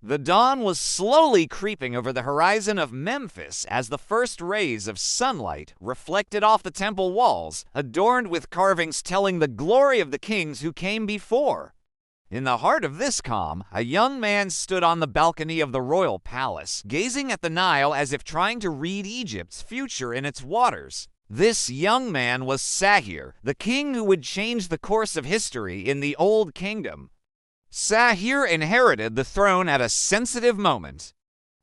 The dawn was slowly creeping over the horizon of Memphis as the first rays of sunlight reflected off the temple walls, adorned with carvings telling the glory of the kings who came before. In the heart of this calm, a young man stood on the balcony of the royal palace, gazing at the Nile as if trying to read Egypt's future in its waters. This young man was Sahure, the king who would change the course of history in the Old Kingdom. Sahure inherited the throne at a sensitive moment.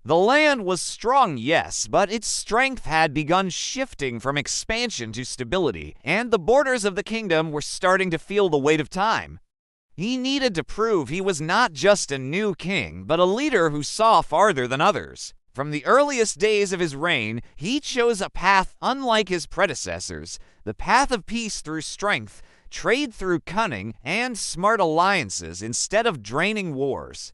The land was strong, yes, but its strength had begun shifting from expansion to stability, and the borders of the kingdom were starting to feel the weight of time. He needed to prove he was not just a new king, but a leader who saw farther than others. From the earliest days of his reign, he chose a path unlike his predecessors, the path of peace through strength, trade through cunning, and smart alliances instead of draining wars.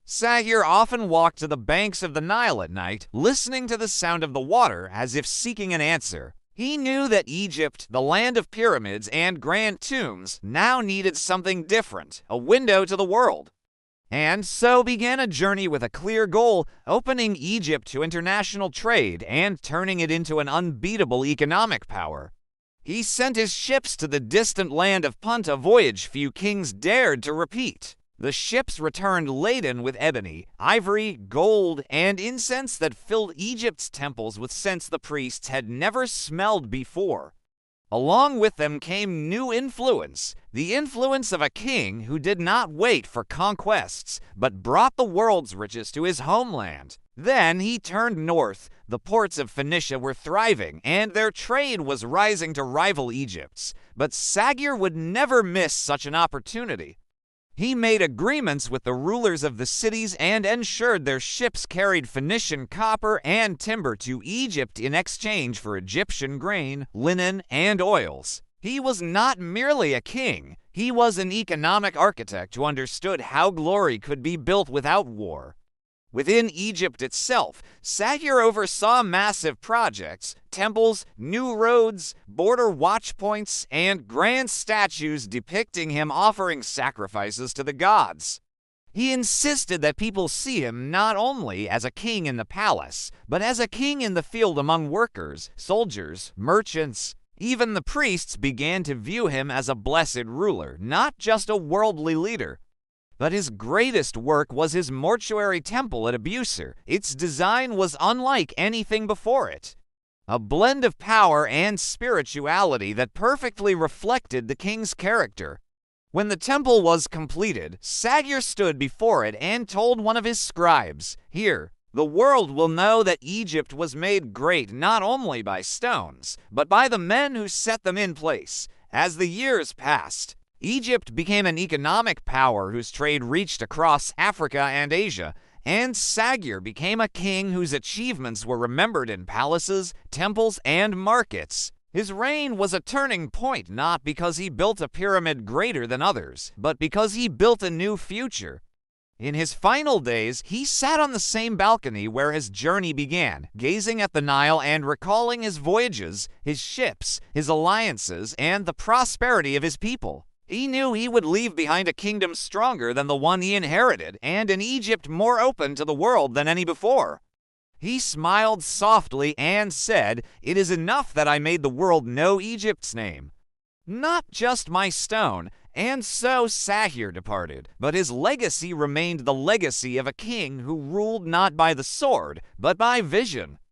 Sahure often walked to the banks of the Nile at night, listening to the sound of the water as if seeking an answer. He knew that Egypt, the land of pyramids and grand tombs, now needed something different, a window to the world. And so began a journey with a clear goal, opening Egypt to international trade and turning it into an unbeatable economic power. He sent his ships to the distant land of Punt, a voyage few kings dared to repeat. The ships returned laden with ebony, ivory, gold, and incense that filled Egypt's temples with scents the priests had never smelled before. Along with them came new influence, the influence of a king who did not wait for conquests, but brought the world's riches to his homeland. Then he turned north. The ports of Phoenicia were thriving, and their trade was rising to rival Egypt's. But Sahure would never miss such an opportunity. He made agreements with the rulers of the cities and ensured their ships carried Phoenician copper and timber to Egypt in exchange for Egyptian grain, linen, and oils. He was not merely a king, he was an economic architect who understood how glory could be built without war. Within Egypt itself, Sahure oversaw massive projects, temples, new roads, border watchpoints, and grand statues depicting him offering sacrifices to the gods. He insisted that people see him not only as a king in the palace, but as a king in the field among workers, soldiers, merchants. Even the priests began to view him as a blessed ruler, not just a worldly leader. But his greatest work was his mortuary temple at Abusir. Its design was unlike anything before it. A blend of power and spirituality that perfectly reflected the king's character. When the temple was completed, Sahure stood before it and told one of his scribes, "Here, the world will know that Egypt was made great not only by stones, but by the men who set them in place." As the years passed, Egypt became an economic power whose trade reached across Africa and Asia, and Sahure became a king whose achievements were remembered in palaces, temples, and markets. His reign was a turning point not because he built a pyramid greater than others, but because he built a new future. In his final days, he sat on the same balcony where his journey began, gazing at the Nile and recalling his voyages, his ships, his alliances, and the prosperity of his people. He knew he would leave behind a kingdom stronger than the one he inherited, and an Egypt more open to the world than any before. He smiled softly and said, "It is enough that I made the world know Egypt's name, not just my stone." And so Sahure departed, but his legacy remained the legacy of a king who ruled not by the sword, but by vision.